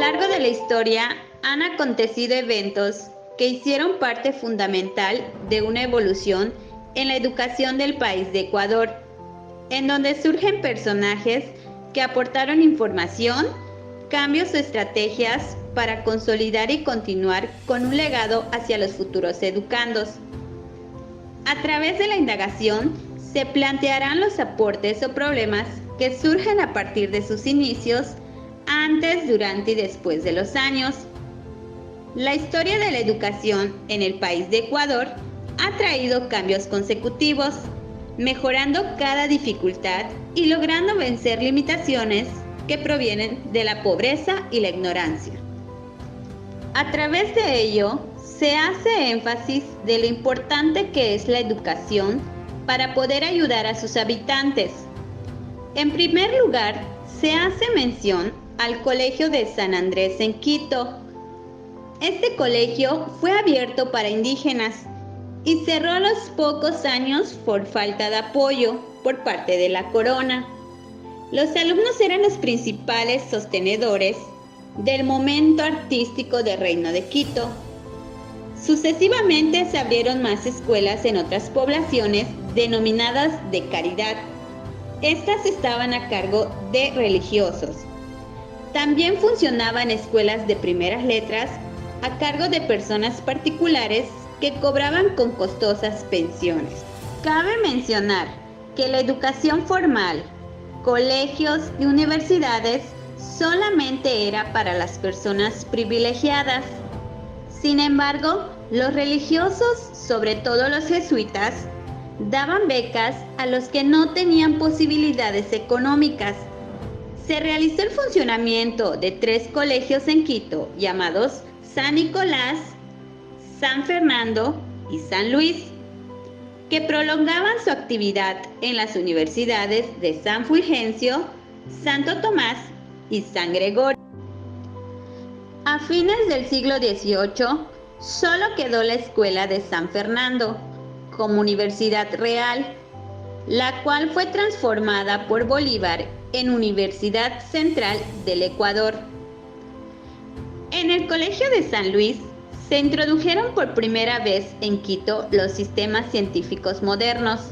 largo de la historia han acontecido eventos que hicieron parte fundamental de una evolución en la educación del país de Ecuador, en donde surgen personajes que aportaron información, cambios o estrategias para consolidar y continuar con un legado hacia los futuros educandos. A través de la indagación se plantearán los aportes o problemas que surgen a partir de sus inicios, antes, durante y después de los años. La historia de la educación en el país de Ecuador ha traído cambios consecutivos, mejorando cada dificultad y logrando vencer limitaciones que provienen de la pobreza y la ignorancia. A través de ello, se hace énfasis de lo importante que es la educación para poder ayudar a sus habitantes. En primer lugar, se hace mención al Colegio de San Andrés en Quito. Este colegio fue abierto para indígenas y cerró a los pocos años por falta de apoyo por parte de la corona. Los alumnos eran los principales sostenedores del momento artístico del Reino de Quito. Sucesivamente se abrieron más escuelas en otras poblaciones denominadas de caridad. Estas estaban a cargo de religiosos. También funcionaban escuelas de primeras letras a cargo de personas particulares que cobraban con costosas pensiones. Cabe mencionar que la educación formal, colegios y universidades solamente era para las personas privilegiadas. Sin embargo, los religiosos, sobre todo los jesuitas, daban becas a los que no tenían posibilidades económicas. Se realizó el funcionamiento de 3 colegios en Quito, llamados San Nicolás, San Fernando y San Luis, que prolongaban su actividad en las universidades de San Fulgencio, Santo Tomás y San Gregorio. A fines del siglo XVIII, solo quedó la escuela de San Fernando como universidad real, la cual fue transformada por Bolívar en Universidad Central del Ecuador. En el Colegio de San Luis se introdujeron por primera vez en Quito los sistemas científicos modernos.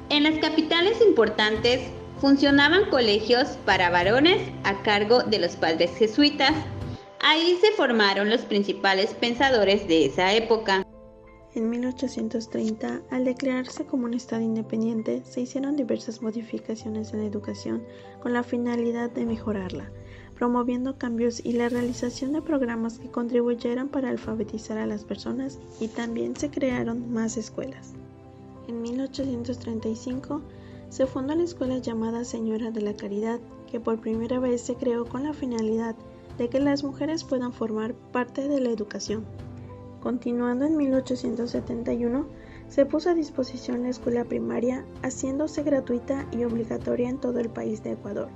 En las capitales importantes funcionaban colegios para varones a cargo de los padres jesuitas. Ahí se formaron los principales pensadores de esa época. En 1830, al declararse como un estado independiente, se hicieron diversas modificaciones en la educación con la finalidad de mejorarla, promoviendo cambios y la realización de programas que contribuyeran para alfabetizar a las personas, y también se crearon más escuelas. En 1835 se fundó la escuela llamada Señora de la Caridad, que por primera vez se creó con la finalidad de que las mujeres puedan formar parte de la educación. Continuando, en 1871 se puso a disposición la escuela primaria, haciéndose gratuita y obligatoria en todo el país de Ecuador.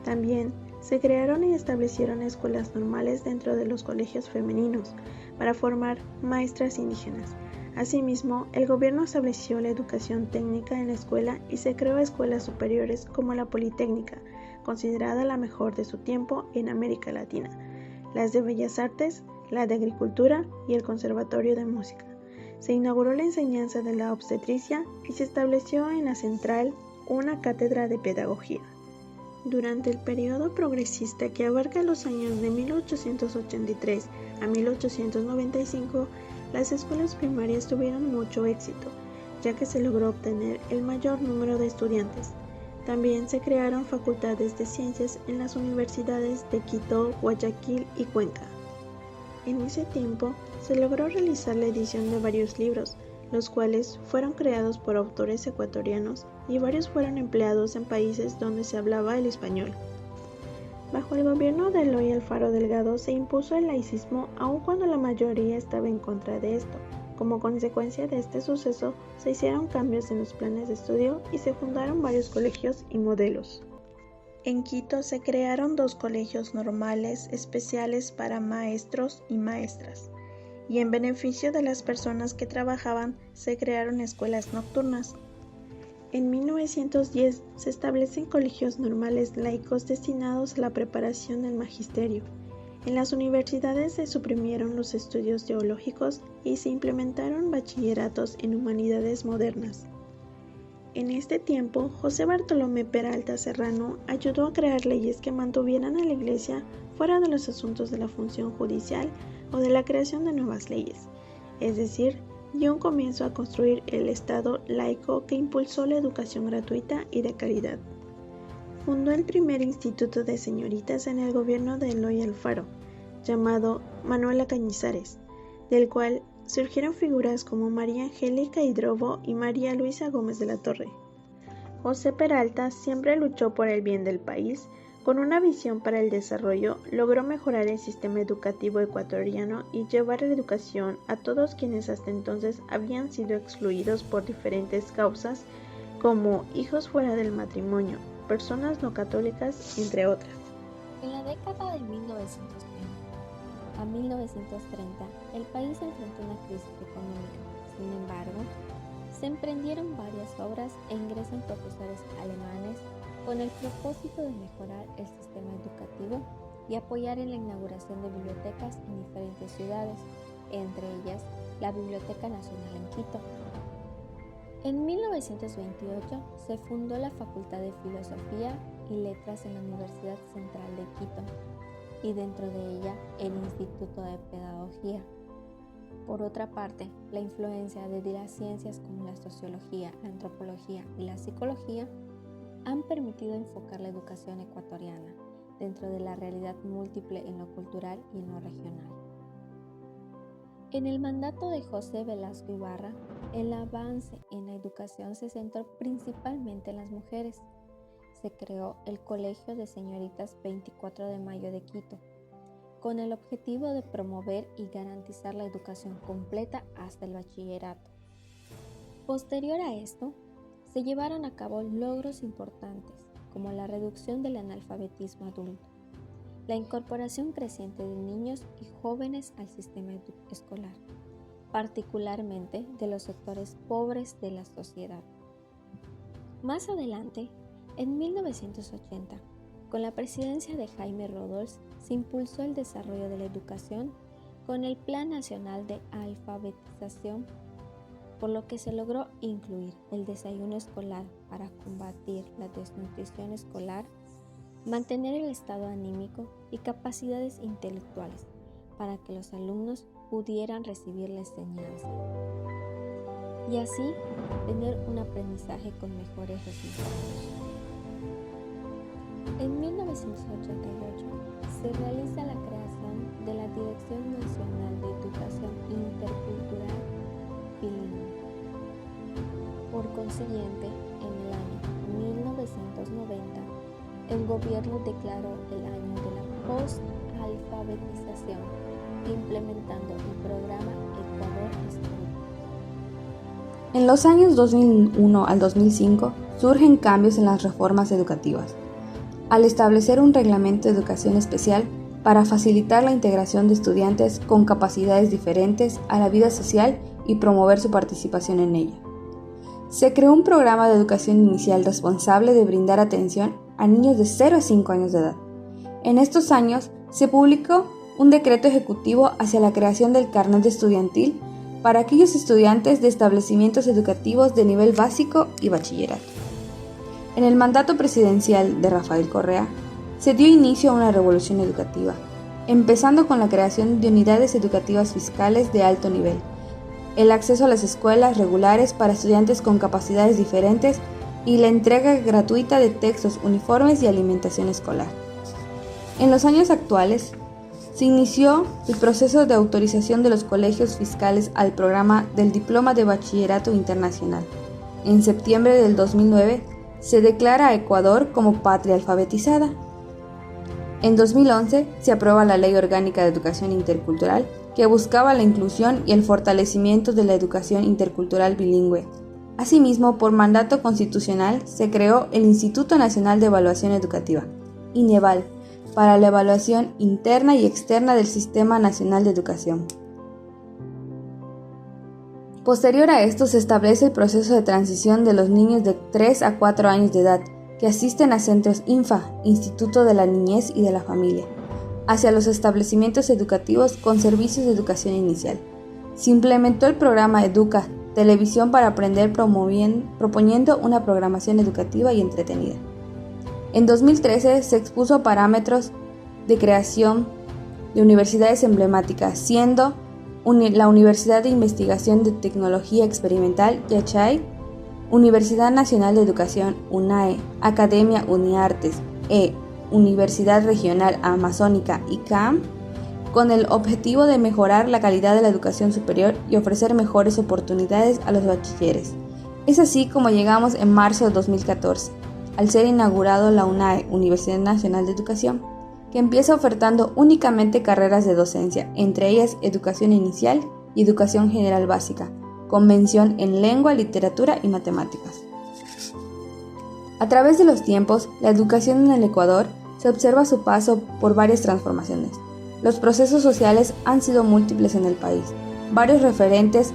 También se crearon y establecieron escuelas normales dentro de los colegios femeninos para formar maestras indígenas. Asimismo, el gobierno estableció la educación técnica en la escuela y se creó escuelas superiores como la Politécnica, considerada la mejor de su tiempo en América Latina, las de Bellas Artes, la de Agricultura y el Conservatorio de Música. Se inauguró la enseñanza de la obstetricia y se estableció en la central una cátedra de pedagogía. Durante el periodo progresista, que abarca los años de 1883 a 1895, las escuelas primarias tuvieron mucho éxito, ya que se logró obtener el mayor número de estudiantes. También se crearon facultades de ciencias en las universidades de Quito, Guayaquil y Cuenca. En ese tiempo se logró realizar la edición de varios libros, los cuales fueron creados por autores ecuatorianos y varios fueron empleados en países donde se hablaba el español. Bajo el gobierno de Eloy Alfaro Delgado se impuso el laicismo, aun cuando la mayoría estaba en contra de esto. Como consecuencia de este suceso, se hicieron cambios en los planes de estudio y se fundaron varios colegios y modelos. En Quito se crearon 2 colegios normales especiales para maestros y maestras, y en beneficio de las personas que trabajaban se crearon escuelas nocturnas. En 1910 se establecen colegios normales laicos destinados a la preparación del magisterio. En las universidades se suprimieron los estudios teológicos y se implementaron bachilleratos en humanidades modernas. En este tiempo, José Bartolomé Peralta Serrano ayudó a crear leyes que mantuvieran a la Iglesia fuera de los asuntos de la función judicial o de la creación de nuevas leyes, es decir, dio un comienzo a construir el Estado laico que impulsó la educación gratuita y de calidad. Fundó el primer instituto de señoritas en el gobierno de Eloy Alfaro, llamado Manuela Cañizares, del cual surgieron figuras como María Angélica Hidrobo y María Luisa Gómez de la Torre. José Peralta siempre luchó por el bien del país. Con una visión para el desarrollo, logró mejorar el sistema educativo ecuatoriano y llevar la educación a todos quienes hasta entonces habían sido excluidos por diferentes causas, como hijos fuera del matrimonio, personas no católicas, entre otras. En la década de 1920 a 1930, el país enfrentó una crisis económica. Sin embargo, se emprendieron varias obras e ingresan profesores alemanes con el propósito de mejorar el sistema educativo y apoyar en la inauguración de bibliotecas en diferentes ciudades, entre ellas la Biblioteca Nacional en Quito. En 1928 se fundó la Facultad de Filosofía y Letras en la Universidad Central de Quito y dentro de ella el Instituto de Pedagogía. Por otra parte, la influencia de las ciencias como la sociología, la antropología y la psicología han permitido enfocar la educación ecuatoriana dentro de la realidad múltiple en lo cultural y en lo regional. En el mandato de José Velasco Ibarra, el avance en la educación se centró principalmente en las mujeres. Se creó el Colegio de Señoritas 24 de Mayo de Quito, con el objetivo de promover y garantizar la educación completa hasta el bachillerato. Posterior a esto, se llevaron a cabo logros importantes, como la reducción del analfabetismo adulto, la incorporación creciente de niños y jóvenes al sistema escolar, particularmente de los sectores pobres de la sociedad. Más adelante, en 1980, con la presidencia de Jaime Roldós, se impulsó el desarrollo de la educación con el Plan Nacional de Alfabetización, por lo que se logró incluir el desayuno escolar para combatir la desnutrición escolar, mantener el estado anímico y capacidades intelectuales para que los alumnos pudieran recibir la enseñanza y así tener un aprendizaje con mejores resultados. En 1988 se realiza la creación de la Dirección Nacional de Educación Intercultural Bilingüe. Por consiguiente, en el año 1990, el gobierno declaró el año de la post-alfabetización, implementando el programa Ecuador Escolar. En los años 2001 al 2005 surgen cambios en las reformas educativas, al establecer un reglamento de educación especial para facilitar la integración de estudiantes con capacidades diferentes a la vida social y promover su participación en ella. Se creó un programa de educación inicial responsable de brindar atención a niños de 0 a 5 años de edad. En estos años se publicó un decreto ejecutivo hacia la creación del carnet estudiantil para aquellos estudiantes de establecimientos educativos de nivel básico y bachillerato. En el mandato presidencial de Rafael Correa, se dio inicio a una revolución educativa, empezando con la creación de unidades educativas fiscales de alto nivel, el acceso a las escuelas regulares para estudiantes con capacidades diferentes y la entrega gratuita de textos, uniformes y alimentación escolar. En los años actuales, se inició el proceso de autorización de los colegios fiscales al programa del Diploma de Bachillerato Internacional. En septiembre del 2009, se declara a Ecuador como patria alfabetizada. En 2011 se aprueba la Ley Orgánica de Educación Intercultural, que buscaba la inclusión y el fortalecimiento de la educación intercultural bilingüe. Asimismo, por mandato constitucional, se creó el Instituto Nacional de Evaluación Educativa, INEVAL, para la evaluación interna y externa del Sistema Nacional de Educación. Posterior a esto se establece el proceso de transición de los niños de 3 a 4 años de edad que asisten a centros INFA, Instituto de la Niñez y de la Familia, hacia los establecimientos educativos con servicios de educación inicial. Se implementó el programa Educa, televisión para aprender proponiendo una programación educativa y entretenida. En 2013 se expuso parámetros de creación de universidades emblemáticas, siendo la Universidad de Investigación de Tecnología Experimental, Yachay, Universidad Nacional de Educación, UNAE, Academia Uniartes, Universidad Regional Amazónica, ICAM, con el objetivo de mejorar la calidad de la educación superior y ofrecer mejores oportunidades a los bachilleres. Es así como llegamos en marzo de 2014, al ser inaugurado la UNAE, Universidad Nacional de Educación, que empieza ofertando únicamente carreras de docencia, entre ellas educación inicial y educación general básica, con mención en lengua, literatura y matemáticas. A través de los tiempos, la educación en el Ecuador se observa su paso por varias transformaciones. Los procesos sociales han sido múltiples en el país. Varios referentes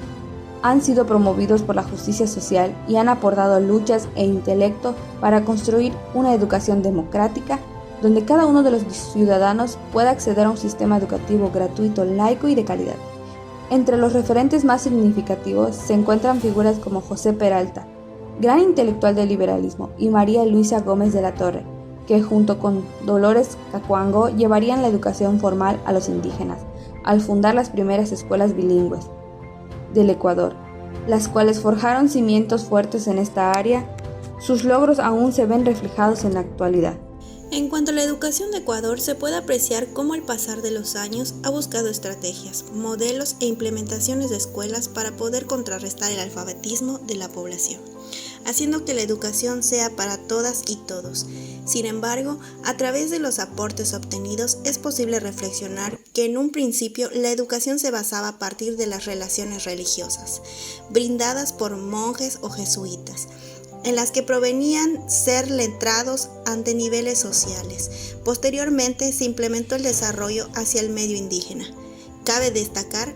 han sido promovidos por la justicia social y han aportado luchas e intelecto para construir una educación democrática donde cada uno de los ciudadanos pueda acceder a un sistema educativo gratuito, laico y de calidad. Entre los referentes más significativos se encuentran figuras como José Peralta, gran intelectual del liberalismo, y María Luisa Gómez de la Torre, que junto con Dolores Cacuango llevarían la educación formal a los indígenas, al fundar las primeras escuelas bilingües del Ecuador, las cuales forjaron cimientos fuertes en esta área. Sus logros aún se ven reflejados en la actualidad. En cuanto a la educación de Ecuador, se puede apreciar cómo al pasar de los años ha buscado estrategias, modelos e implementaciones de escuelas para poder contrarrestar el alfabetismo de la población, haciendo que la educación sea para todas y todos. Sin embargo, a través de los aportes obtenidos es posible reflexionar que en un principio la educación se basaba a partir de las relaciones religiosas, brindadas por monjes o jesuitas, en las que provenían ser letrados ante niveles sociales. Posteriormente se implementó el desarrollo hacia el medio indígena. Cabe destacar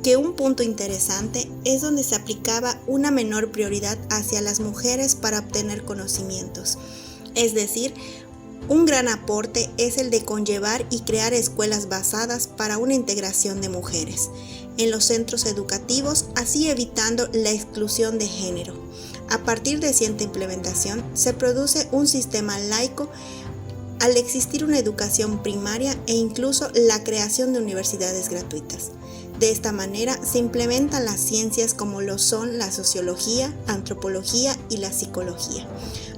que un punto interesante es donde se aplicaba una menor prioridad hacia las mujeres para obtener conocimientos. Es decir, un gran aporte es el de conllevar y crear escuelas basadas para una integración de mujeres en los centros educativos, así evitando la exclusión de género. A partir de cierta implementación, se produce un sistema laico al existir una educación primaria e incluso la creación de universidades gratuitas. De esta manera se implementan las ciencias como lo son la sociología, antropología y la psicología,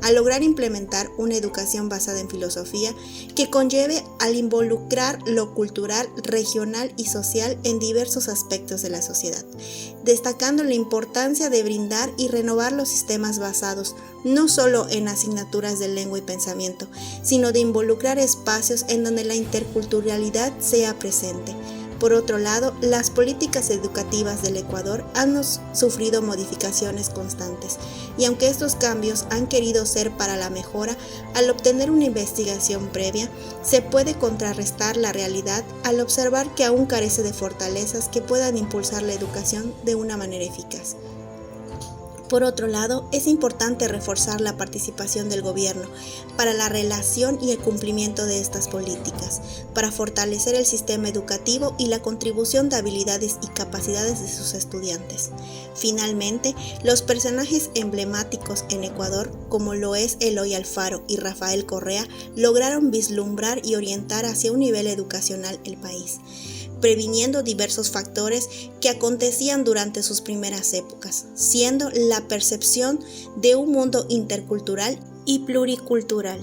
al lograr implementar una educación basada en filosofía que conlleve al involucrar lo cultural, regional y social en diversos aspectos de la sociedad, destacando la importancia de brindar y renovar los sistemas basados no solo en asignaturas de lengua y pensamiento, sino de involucrar espacios en donde la interculturalidad sea presente. Por otro lado, las políticas educativas del Ecuador han sufrido modificaciones constantes, y aunque estos cambios han querido ser para la mejora, al obtener una investigación previa, se puede contrarrestar la realidad al observar que aún carece de fortalezas que puedan impulsar la educación de una manera eficaz. Por otro lado, es importante reforzar la participación del gobierno para la relación y el cumplimiento de estas políticas, para fortalecer el sistema educativo y la contribución de habilidades y capacidades de sus estudiantes. Finalmente, los personajes emblemáticos en Ecuador, como lo es Eloy Alfaro y Rafael Correa, lograron vislumbrar y orientar hacia un nivel educacional el país, previniendo diversos factores que acontecían durante sus primeras épocas, siendo la percepción de un mundo intercultural y pluricultural.